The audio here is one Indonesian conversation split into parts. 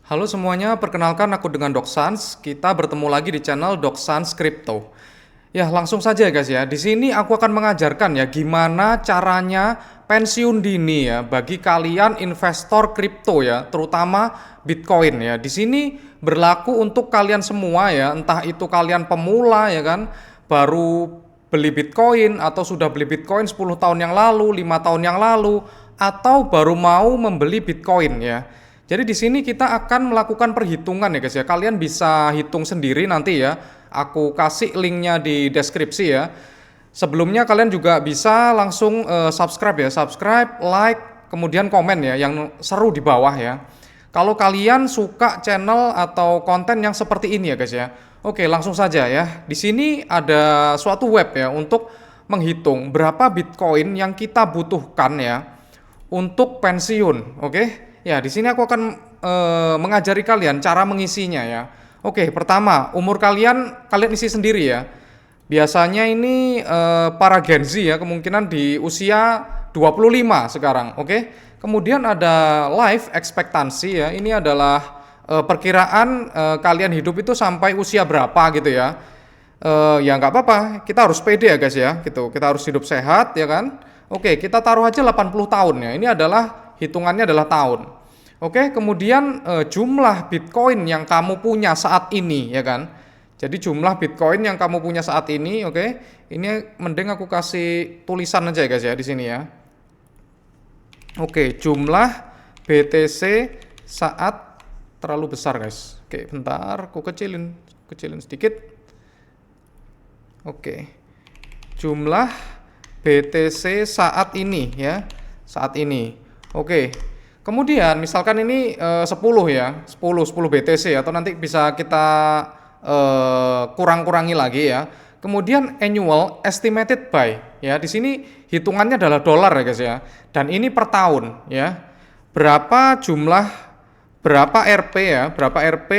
Halo semuanya, perkenalkan aku dengan Doksans. Kita bertemu lagi di channel Doksans Crypto. Ya, langsung saja ya guys ya. Di sini aku akan mengajarkan ya gimana caranya pensiun dini ya bagi kalian investor kripto ya, terutama Bitcoin ya. Di sini berlaku untuk kalian semua ya, entah itu kalian pemula ya kan, baru beli Bitcoin atau sudah beli Bitcoin 10 tahun yang lalu, 5 tahun yang lalu, atau baru mau membeli Bitcoin ya. Jadi di sini kita akan melakukan perhitungan ya guys ya. Kalian bisa hitung sendiri nanti ya. Aku kasih linknya di deskripsi ya. Sebelumnya kalian juga bisa langsung subscribe ya, subscribe, like, kemudian komen ya yang seru di bawah ya. Kalau kalian suka channel atau konten yang seperti ini ya guys ya. Oke, langsung saja ya. Di sini ada suatu web ya untuk menghitung berapa Bitcoin yang kita butuhkan ya untuk pensiun. Oke. Ya, di sini aku akan mengajari kalian cara mengisinya ya. Oke, pertama, umur kalian isi sendiri ya. Biasanya ini para Gen Z ya, kemungkinan di usia 25 sekarang, oke. Kemudian ada life expectancy ya. Ini adalah perkiraan kalian hidup itu sampai usia berapa gitu ya. Ya nggak apa-apa, kita harus pede ya guys ya, gitu. Kita harus hidup sehat ya kan. Oke, kita taruh aja 80 tahun ya. Ini adalah hitungannya adalah tahun. Oke, kemudian jumlah Bitcoin yang kamu punya saat ini ya kan. Jadi jumlah Bitcoin yang kamu punya saat ini, oke. Ini mending aku kasih tulisan aja ya guys ya di sini ya. Oke, jumlah BTC saat terlalu besar guys. Oke, bentar, aku kecilin sedikit. Oke. Jumlah BTC saat ini ya. Saat ini. Oke. Kemudian misalkan ini 10 ya, 10 BTC atau nanti bisa kita kurang-kurangi lagi ya. Kemudian annual estimated buy ya. Di sini hitungannya adalah dolar ya guys ya. Dan ini per tahun ya. Berapa RP ya? Berapa RP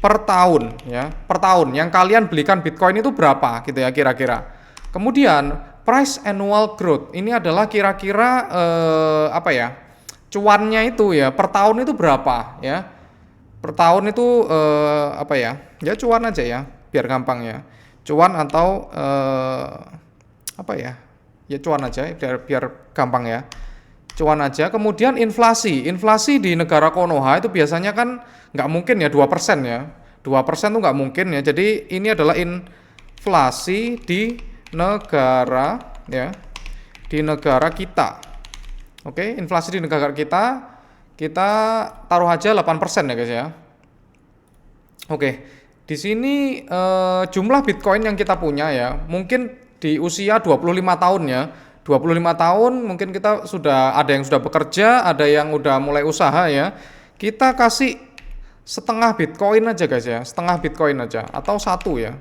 per tahun ya? Per tahun yang kalian belikan Bitcoin itu berapa gitu ya kira-kira. Kemudian price annual growth ini adalah kira-kira apa ya? Cuannya itu ya per tahun itu berapa ya? Per tahun itu apa ya? Ya cuan aja ya, biar gampang ya. Cuan atau apa ya? Ya cuan aja biar gampang ya. Cuan aja. Kemudian inflasi. Inflasi di negara Konoha itu biasanya kan nggak mungkin ya 2% ya. 2% tuh nggak mungkin ya. Jadi ini adalah inflasi di negara ya. Di negara kita. Oke, inflasi di negara kita taruh aja 8% ya guys ya. Oke, di sini jumlah Bitcoin yang kita punya ya, mungkin di usia 25 tahun ya. 25 tahun mungkin kita sudah ada yang sudah bekerja, ada yang udah mulai usaha ya. Kita kasih setengah Bitcoin aja guys ya, setengah Bitcoin aja atau satu ya.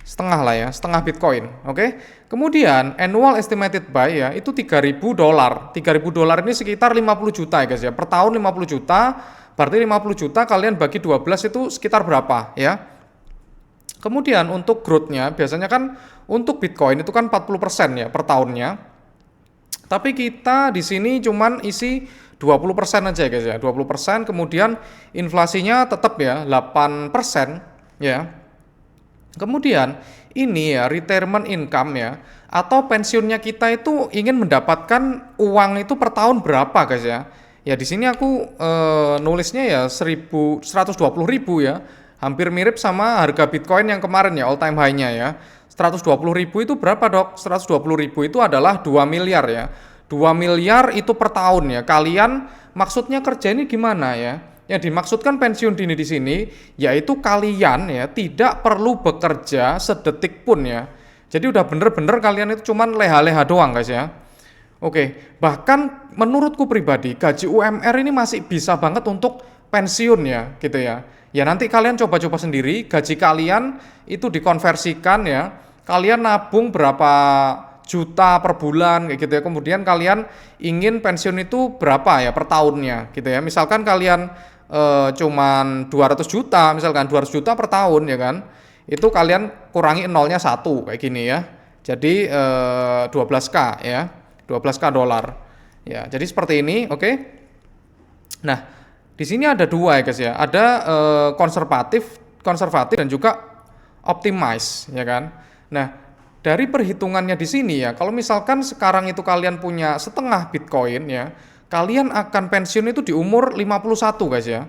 Setengah lah ya, setengah Bitcoin, oke. Kemudian annual estimated buy ya itu $3.000. $3.000 ini sekitar 50 juta ya guys ya. Per tahun 50 juta, berarti 50 juta kalian bagi 12 itu sekitar berapa ya? Kemudian untuk growth-nya biasanya kan untuk Bitcoin itu kan 40% ya per tahunnya. Tapi kita di sini cuman isi 20% aja ya guys ya. 20%, kemudian inflasinya tetap ya 8% ya. Kemudian ini ya retirement income ya atau pensiunnya kita itu ingin mendapatkan uang itu per tahun berapa guys ya. Ya di sini aku nulisnya ya 120.000 ya. Hampir mirip sama harga Bitcoin yang kemarin ya all time high-nya ya. 120.000 itu berapa dok? 120.000 itu adalah 2 miliar ya. 2 miliar itu per tahun ya. Kalian maksudnya kerja ini gimana ya? Yang dimaksudkan pensiun dini di sini yaitu kalian ya tidak perlu bekerja sedetik pun ya. Jadi udah bener-bener kalian itu cuman leha-leha doang guys ya. Oke, bahkan menurutku pribadi gaji UMR ini masih bisa banget untuk pensiun ya gitu ya. Ya nanti kalian coba-coba sendiri gaji kalian itu dikonversikan ya. Kalian nabung berapa juta per bulan kayak gitu ya. Kemudian kalian ingin pensiun itu berapa ya per tahunnya gitu ya. Misalkan kalian cuman 200 juta misalkan 200 juta per tahun ya kan, itu kalian kurangi nolnya 1 kayak gini ya, jadi 12k ya, 12k dolar ya, jadi seperti ini. Oke. Nah Di sini ada dua ya guys ya, ada konservatif dan juga optimize ya kan. Nah, dari perhitungannya di sini ya, kalau misalkan sekarang itu kalian punya setengah Bitcoin ya, kalian akan pensiun itu di umur 51 guys ya.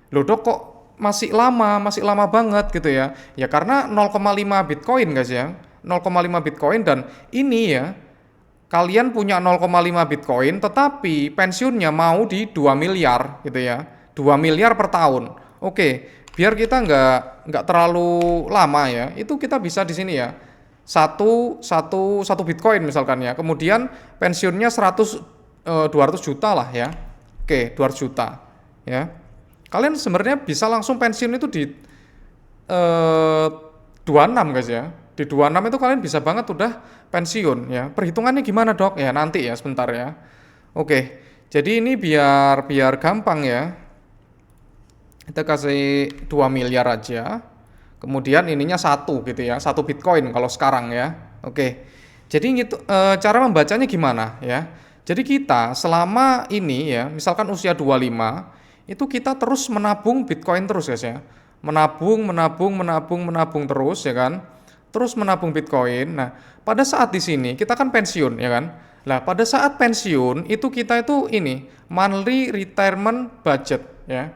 Loh dok kok masih lama banget gitu ya. Ya karena 0,5 Bitcoin guys ya. 0,5 Bitcoin dan ini ya, kalian punya 0,5 Bitcoin tetapi pensiunnya mau di 2 miliar gitu ya. 2 miliar per tahun. Oke, biar kita nggak terlalu lama ya. Itu kita bisa di sini ya. Satu Bitcoin misalkan ya. Kemudian pensiunnya 200 juta lah ya. Oke, 200 juta ya. Kalian sebenarnya bisa langsung pensiun itu di 26 guys ya. Di 26 itu kalian bisa banget udah pensiun ya. Perhitungannya gimana dok? Ya nanti ya sebentar ya. Oke, jadi ini biar gampang ya. Kita kasih 2 miliar aja. Kemudian ininya 1 gitu ya. 1 Bitcoin kalau sekarang ya. Oke. Jadi gitu, cara membacanya gimana ya. Jadi kita selama ini ya, misalkan usia 25, itu kita terus menabung Bitcoin terus guys ya. Menabung terus ya kan. Terus menabung Bitcoin. Nah, pada saat di sini kita kan pensiun ya kan. Nah, pada saat pensiun itu kita itu ini monthly retirement budget ya.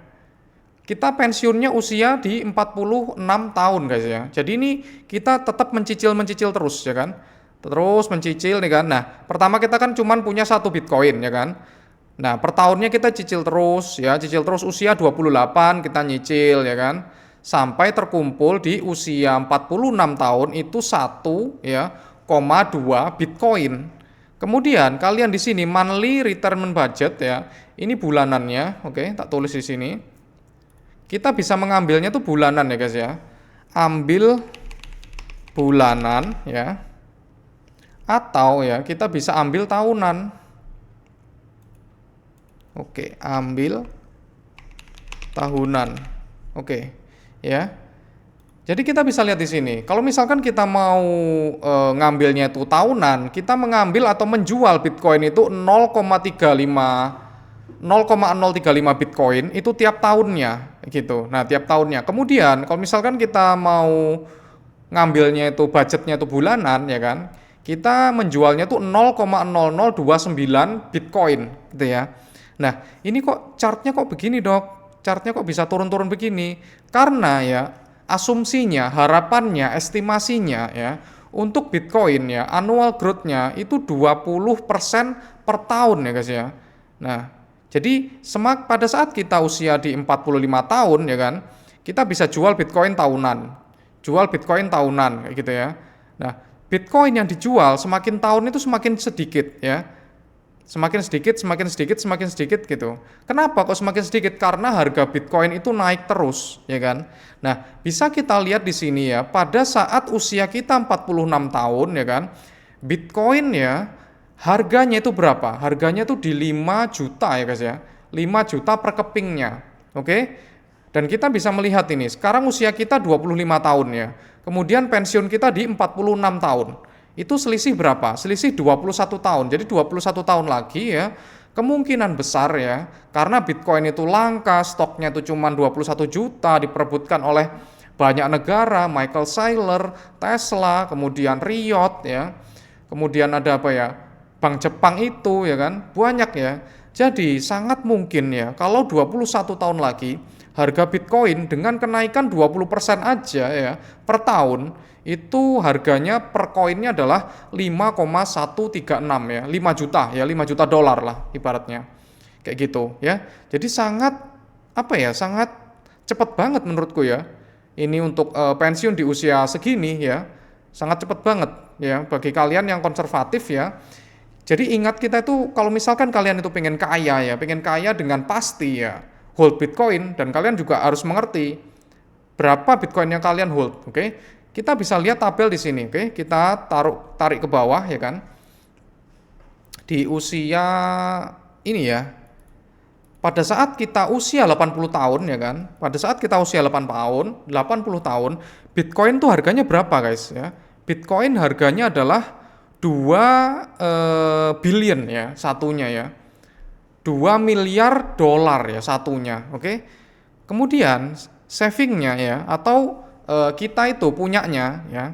Kita pensiunnya usia di 46 tahun guys ya. Jadi ini kita tetap mencicil terus ya kan. Terus mencicil nih kan. Nah, pertama kita kan cuman punya 1 Bitcoin ya kan. Nah, per tahunnya kita cicil terus ya, cicil terus usia 28 kita nyicil ya kan. Sampai terkumpul di usia 46 tahun itu 1,2 Bitcoin. Kemudian kalian di sini monthly retirement budget ya. Ini bulanannya, oke, tak tulis di sini. Kita bisa mengambilnya tuh bulanan ya guys ya. Ambil bulanan ya. Atau ya kita bisa ambil tahunan. Oke, ambil tahunan. Oke, ya. Jadi kita bisa lihat di sini. Kalau misalkan kita mau ngambilnya itu tahunan, kita mengambil atau menjual Bitcoin itu 0,035 Bitcoin itu tiap tahunnya gitu. Nah, tiap tahunnya. Kemudian kalau misalkan kita mau ngambilnya itu budgetnya itu bulanan ya kan, kita menjualnya tuh 0,0029 Bitcoin gitu ya. Nah, ini kok chartnya kok begini dok? Chartnya kok bisa turun-turun begini? Karena ya asumsinya, harapannya, estimasinya ya untuk Bitcoin ya annual growth-nya itu 20% per tahun ya guys ya. Nah, jadi pada saat kita usia di 45 tahun ya kan, kita bisa jual Bitcoin tahunan. Jual Bitcoin tahunan kayak gitu ya. Nah, Bitcoin yang dijual semakin tahun itu semakin sedikit ya. Semakin sedikit gitu. Kenapa kok semakin sedikit? Karena harga Bitcoin itu naik terus, ya kan? Nah, bisa kita lihat di sini ya, pada saat usia kita 46 tahun ya kan, Bitcoin ya harganya itu berapa? Harganya itu di 5 juta ya guys ya. 5 juta per kepingnya. Oke? Dan kita bisa melihat ini, sekarang usia kita 25 tahun ya. Kemudian pensiun kita di 46 tahun. Itu selisih berapa? Selisih 21 tahun. Jadi 21 tahun lagi ya, kemungkinan besar ya, karena Bitcoin itu langka, stoknya itu cuma 21 juta, diperebutkan oleh banyak negara, Michael Saylor, Tesla, kemudian Riot ya. Kemudian ada apa ya? Bank Jepang itu ya kan, banyak ya. Jadi sangat mungkin ya, kalau 21 tahun lagi, harga Bitcoin dengan kenaikan 20% aja ya per tahun, itu harganya per koinnya adalah 5,136 ya, 5 juta ya, 5 juta dolar lah ibaratnya. Kayak gitu ya. Jadi sangat apa ya, sangat cepat banget menurutku ya. Ini untuk pensiun di usia segini ya, sangat cepat banget ya bagi kalian yang konservatif ya. Jadi ingat kita itu kalau misalkan kalian itu pengen kaya dengan pasti ya, hold Bitcoin dan kalian juga harus mengerti berapa Bitcoin yang kalian hold, oke? Kita bisa lihat tabel di sini, oke? Kita tarik ke bawah ya kan. Di usia ini ya. Pada saat kita usia 80 tahun ya kan. Pada saat kita usia 80 tahun, Bitcoin tuh harganya berapa guys ya? Bitcoin harganya adalah 2 billion ya satunya ya. 2 miliar dolar ya satunya, oke. Kemudian savingnya ya atau kita itu punyanya ya.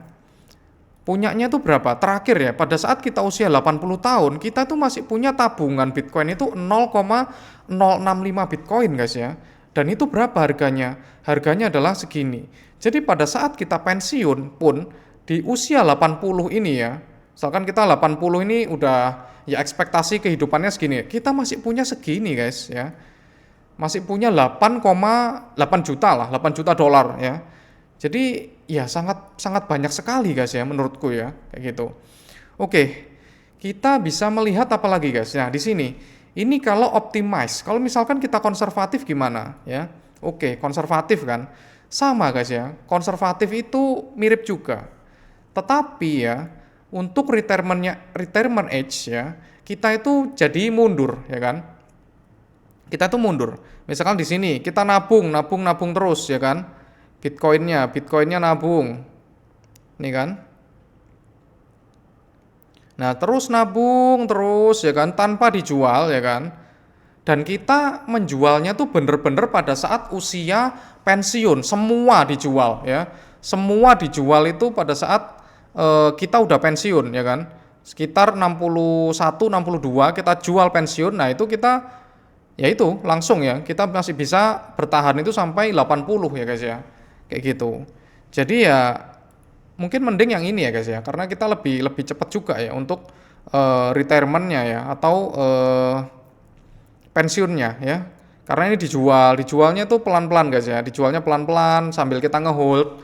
Punyanya itu berapa? Terakhir ya, pada saat kita usia 80 tahun, kita tuh masih punya tabungan Bitcoin itu 0,065 Bitcoin guys ya. Dan itu berapa harganya? Harganya adalah segini. Jadi pada saat kita pensiun pun di usia 80 ini ya, misalkan kita 80 ini udah ya ekspektasi kehidupannya segini, kita masih punya segini guys ya. Masih punya 8,8 juta lah, 8 juta dolar ya. Jadi ya sangat sangat banyak sekali guys ya menurutku ya kayak gitu. Oke, kita bisa melihat apa lagi guys. Nah di sini ini kalau optimize, kalau misalkan kita konservatif gimana ya? Oke, konservatif kan sama guys ya. Konservatif itu mirip juga. Tetapi ya untuk retirement age ya kita itu jadi mundur ya kan? Kita tuh mundur. Misalkan di sini kita nabung terus ya kan? Bitcoinnya nabung, nih kan? Nah terus nabung terus ya kan, tanpa dijual ya kan? Dan kita menjualnya tuh bener-bener pada saat usia pensiun, semua dijual ya, semua dijual itu pada saat kita udah pensiun ya kan? Sekitar 61, 62 kita jual pensiun, nah itu kita ya itu langsung ya, kita masih bisa bertahan itu sampai 80 ya guys ya. Kayak gitu. Jadi ya mungkin mending yang ini ya guys ya, karena kita lebih lebih cepat juga ya untuk retirementnya ya atau pensiunnya ya. Karena ini dijualnya tuh pelan-pelan guys ya, dijualnya pelan-pelan sambil kita ngehold,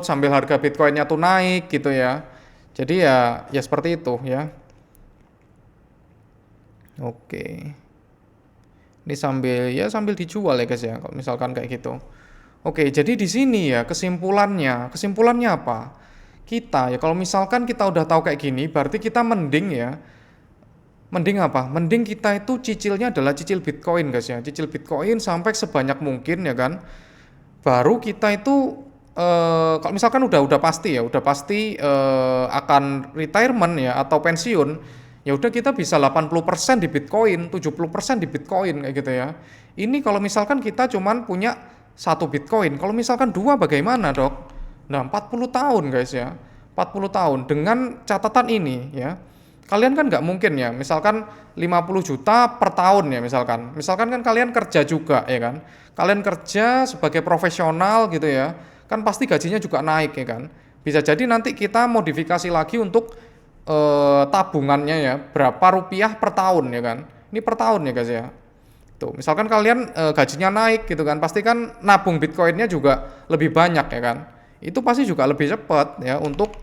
sambil harga Bitcoinnya tuh naik gitu ya. Jadi ya seperti itu ya. Oke. Ini sambil dijual ya guys ya, kalau misalkan kayak gitu. Oke, jadi di sini ya kesimpulannya apa? Kita ya kalau misalkan kita udah tahu kayak gini, berarti kita mending apa? Mending kita itu cicilnya adalah cicil Bitcoin guys ya, cicil Bitcoin sampai sebanyak mungkin ya kan. Baru kita itu kalau misalkan udah pasti akan retirement ya atau pensiun, ya udah kita bisa 80% di Bitcoin, 70% di Bitcoin kayak gitu ya. Ini kalau misalkan kita cuman punya satu Bitcoin. Kalau misalkan dua bagaimana dok? Nah 40 tahun guys ya, 40 tahun dengan catatan ini ya. Kalian kan nggak mungkin ya, misalkan 50 juta per tahun ya misalkan kan kalian kerja juga ya kan. Kalian kerja sebagai profesional gitu ya, kan pasti gajinya juga naik ya kan. Bisa jadi nanti kita modifikasi lagi untuk tabungannya ya, berapa rupiah per tahun ya kan. Ini per tahun ya guys ya. Tuh, misalkan kalian gajinya naik gitu kan, pasti kan nabung Bitcoinnya juga lebih banyak ya kan. Itu pasti juga lebih cepat ya untuk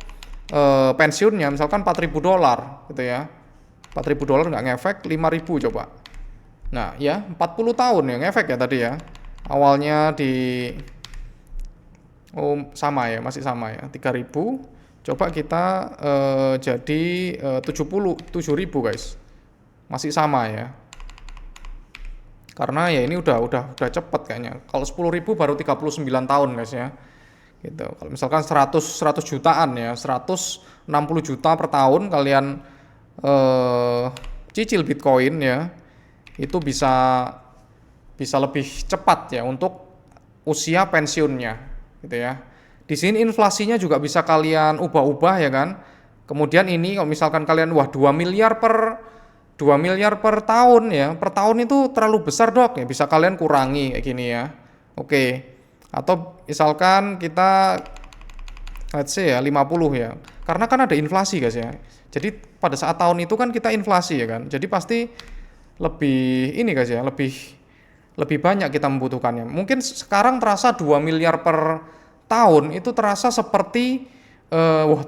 pensiunnya, misalkan 4.000 dolar gitu ya. 4.000 dolar nggak ngefek, 5.000 coba. Nah ya 40 tahun ya ngefek ya tadi ya. Awalnya masih sama ya 3.000. Coba kita jadi 7.000 guys. Masih sama ya. Karena ya ini udah cepet kayaknya. Kalau 10.000 baru 39 tahun guys ya. Gitu. Kalau misalkan 100 jutaan ya, 160 juta per tahun kalian cicil Bitcoin ya. Itu bisa lebih cepat ya untuk usia pensiunnya gitu ya. Di sini inflasinya juga bisa kalian ubah-ubah ya kan. Kemudian ini kalau misalkan kalian 2 miliar per tahun ya. Per tahun itu terlalu besar dok ya, bisa kalian kurangi kayak gini ya. Oke. Atau misalkan kita let's say ya 50 ya. Karena kan ada inflasi guys ya. Jadi pada saat tahun itu kan kita inflasi ya kan. Jadi pasti lebih ini guys ya, lebih banyak kita membutuhkannya. Mungkin sekarang terasa 2 miliar per tahun itu terasa seperti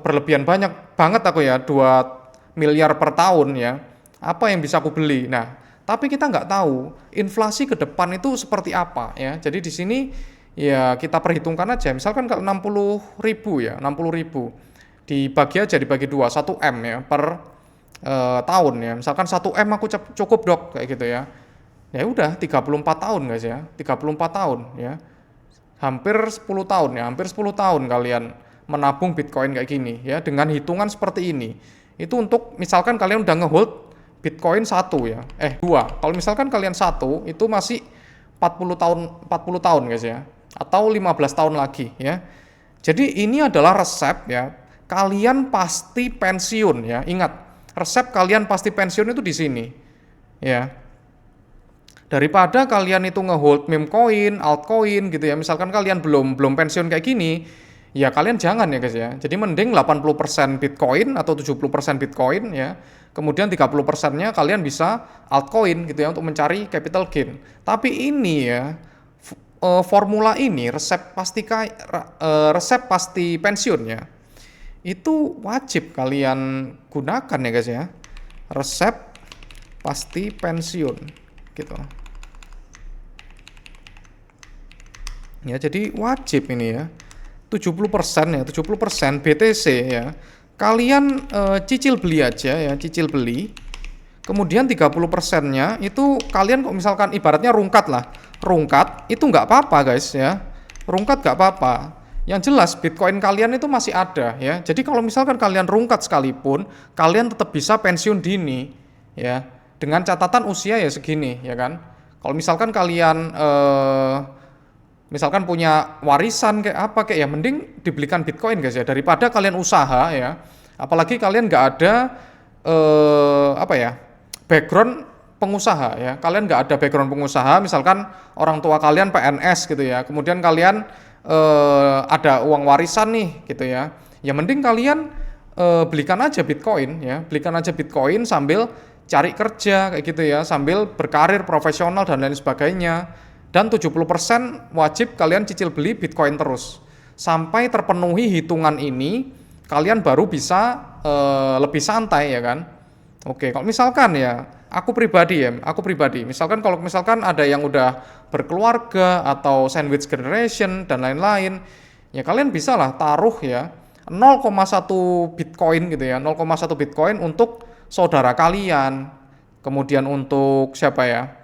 berlebihan banget aku ya, 2 miliar per tahun ya. Apa yang bisa aku beli? Nah, tapi kita nggak tahu inflasi ke depan itu seperti apa ya. Jadi di sini ya kita perhitungkan aja. Misalkan kalau 60.000 ya, 60.000 dibagi 2, 1 M ya per tahun ya. Misalkan 1 M aku cukup dok kayak gitu ya. Ya udah 34 tahun guys ya. 34 tahun ya. Hampir 10 tahun ya, hampir 10 tahun kalian menabung Bitcoin kayak gini ya dengan hitungan seperti ini. Itu untuk misalkan kalian udah ngehold Bitcoin satu ya, dua. Kalau misalkan kalian satu itu masih 40 tahun guys ya, atau 15 tahun lagi ya. Jadi ini adalah resep ya, kalian pasti pensiun ya. Ingat, resep kalian pasti pensiun itu di sini ya. Daripada kalian itu ngehold meme coin, altcoin gitu ya. Misalkan kalian belum pensiun kayak gini, ya kalian jangan ya guys ya. Jadi mending 80% Bitcoin atau 70% Bitcoin ya. Kemudian 30%-nya kalian bisa altcoin gitu ya untuk mencari capital gain. Tapi ini ya formula ini resep pasti pensiun ya. Itu wajib kalian gunakan ya guys ya. Resep pasti pensiun gitu. Ya, jadi wajib ini ya. 70% ya, 70% BTC ya. Kalian cicil beli aja ya, cicil beli. Kemudian 30%-nya itu kalian kok misalkan ibaratnya rungkat lah. Rungkat itu nggak apa-apa guys ya. Rungkat nggak apa-apa. Yang jelas Bitcoin kalian itu masih ada ya. Jadi kalau misalkan kalian rungkat sekalipun, kalian tetap bisa pensiun dini ya. Dengan catatan usia ya segini ya kan. Kalau misalkan kalian misalkan punya warisan kayak apa kayak ya mending dibelikan Bitcoin guys ya daripada kalian usaha ya. Apalagi kalian nggak ada background pengusaha ya. Kalian nggak ada background pengusaha, misalkan orang tua kalian PNS gitu ya. Kemudian kalian ada uang warisan nih gitu ya. Ya mending kalian belikan aja Bitcoin ya. Belikan aja Bitcoin sambil cari kerja kayak gitu ya, sambil berkarir profesional dan lain sebagainya. Dan 70% wajib kalian cicil beli Bitcoin terus. Sampai terpenuhi hitungan ini, kalian baru bisa lebih santai ya kan. Oke, kalau misalkan ya, aku pribadi, misalkan kalau misalkan ada yang udah berkeluarga atau sandwich generation dan lain-lain, ya kalian bisa lah taruh ya 0,1 Bitcoin gitu ya, 0,1 Bitcoin untuk saudara kalian, kemudian untuk siapa ya?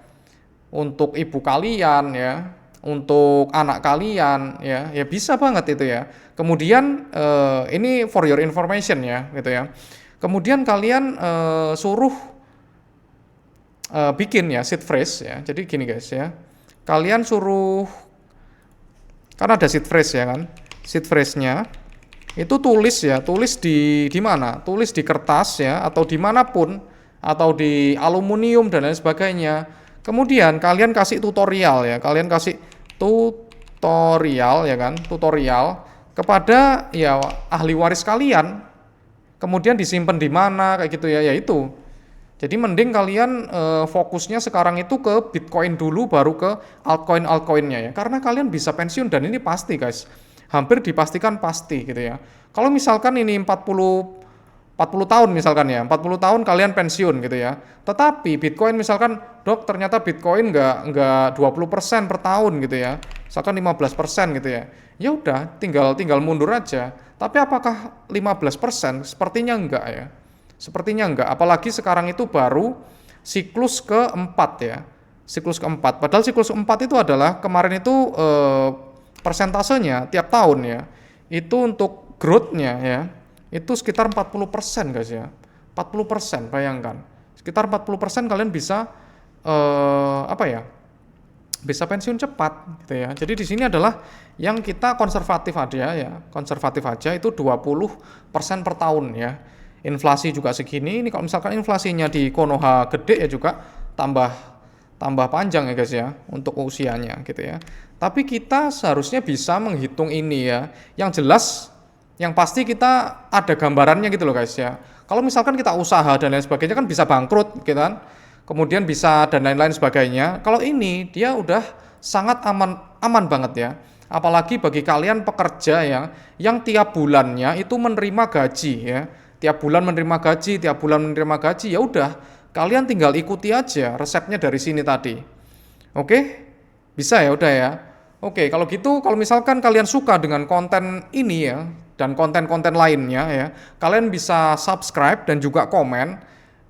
Untuk ibu kalian ya, untuk anak kalian ya, ya bisa banget itu ya. Kemudian ini for your information ya, gitu ya. Kemudian kalian suruh bikin ya seed phrase ya. Jadi gini guys ya, kalian suruh kan ada seed phrase ya kan, seed phrase-nya itu tulis di mana? Tulis di kertas ya, atau dimanapun, atau di aluminium dan lain sebagainya. Kemudian kalian kasih tutorial ya, tutorial kepada ya ahli waris kalian. Kemudian disimpan di mana kayak gitu ya, yaitu. Jadi mending kalian fokusnya sekarang itu ke Bitcoin dulu, baru ke altcoin-altcoinnya ya. Karena kalian bisa pensiun dan ini pasti guys. Hampir dipastikan pasti gitu ya. Kalau misalkan ini 40 tahun misalkan ya, 40 tahun kalian pensiun gitu ya. Tetapi Bitcoin misalkan, dok ternyata Bitcoin nggak 20% per tahun gitu ya. Misalkan 15% gitu ya. Ya udah, tinggal mundur aja. Tapi apakah 15%? Sepertinya enggak ya. Sepertinya enggak. Apalagi sekarang itu baru siklus keempat ya. Siklus keempat. Padahal siklus keempat itu adalah kemarin itu persentasenya tiap tahun ya. Itu untuk growth-nya ya. Itu sekitar 40% guys ya. 40%, bayangkan. Sekitar 40% kalian bisa bisa pensiun cepat gitu ya. Jadi di sini adalah yang kita konservatif aja ya. Konservatif aja itu 20% per tahun ya. Inflasi juga segini. Ini kalau misalkan inflasinya di Konoha gede ya juga tambah panjang ya guys ya untuk usianya gitu ya. Tapi kita seharusnya bisa menghitung ini ya. Yang jelas yang pasti kita ada gambarannya gitu loh guys ya. Kalau misalkan kita usaha dan lain sebagainya kan bisa bangkrut gitu kan. Kemudian bisa dan lain-lain sebagainya. Kalau ini dia udah sangat aman banget ya. Apalagi bagi kalian pekerja ya yang tiap bulannya itu menerima gaji ya. Tiap bulan menerima gaji, ya udah kalian tinggal ikuti aja resepnya dari sini tadi. Oke? Bisa ya udah ya. Oke, kalau gitu kalau misalkan kalian suka dengan konten ini ya dan konten-konten lainnya ya, kalian bisa subscribe dan juga komen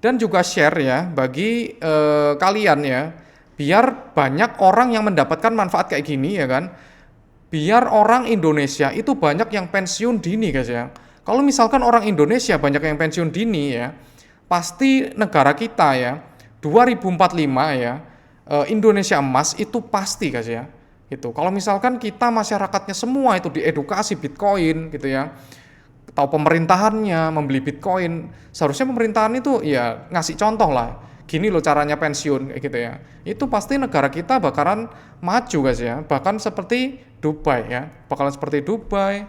dan juga share ya bagi kalian ya, biar banyak orang yang mendapatkan manfaat kayak gini ya kan. Biar orang Indonesia itu banyak yang pensiun dini guys ya. Kalau misalkan orang Indonesia banyak yang pensiun dini ya, pasti negara kita ya 2045 ya, Indonesia emas itu pasti guys ya. Itu kalau misalkan kita masyarakatnya semua itu diedukasi Bitcoin gitu ya, tahu pemerintahannya membeli Bitcoin, seharusnya pemerintahan itu ya ngasih contoh lah, gini loh caranya pensiun kayak gitu ya. Itu pasti negara kita bakalan maju guys ya, bahkan seperti Dubai ya, bakalan seperti Dubai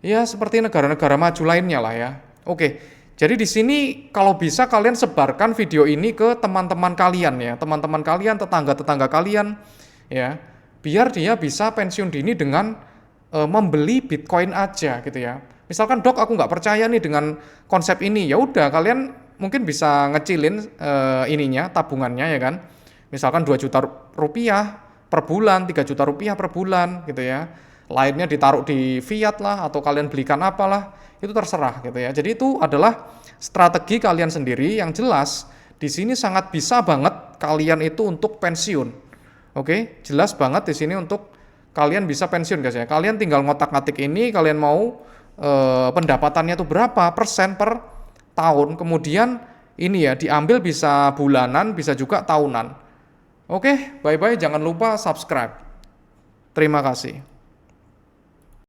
ya, seperti negara-negara maju lainnya lah ya. Oke, jadi di sini kalau bisa kalian sebarkan video ini ke teman-teman kalian ya, teman-teman kalian, tetangga-tetangga kalian ya, biar dia bisa pensiun dini dengan membeli Bitcoin aja gitu ya. Misalkan dok aku nggak percaya nih dengan konsep ini, ya udah kalian mungkin bisa ngecilin ininya tabungannya ya kan. Misalkan 2 juta rupiah per bulan, 3 juta rupiah per bulan gitu ya. Lainnya ditaruh di fiat lah atau kalian belikan apalah, itu terserah gitu ya. Jadi itu adalah strategi kalian sendiri yang jelas di sini sangat bisa banget kalian itu untuk pensiun. Oke, jelas banget di sini untuk kalian bisa pensiun guys ya. Kalian tinggal ngotak-ngatik ini, kalian mau pendapatannya tuh berapa persen per tahun, kemudian ini ya diambil bisa bulanan, bisa juga tahunan. Oke, bye-bye, jangan lupa subscribe. Terima kasih.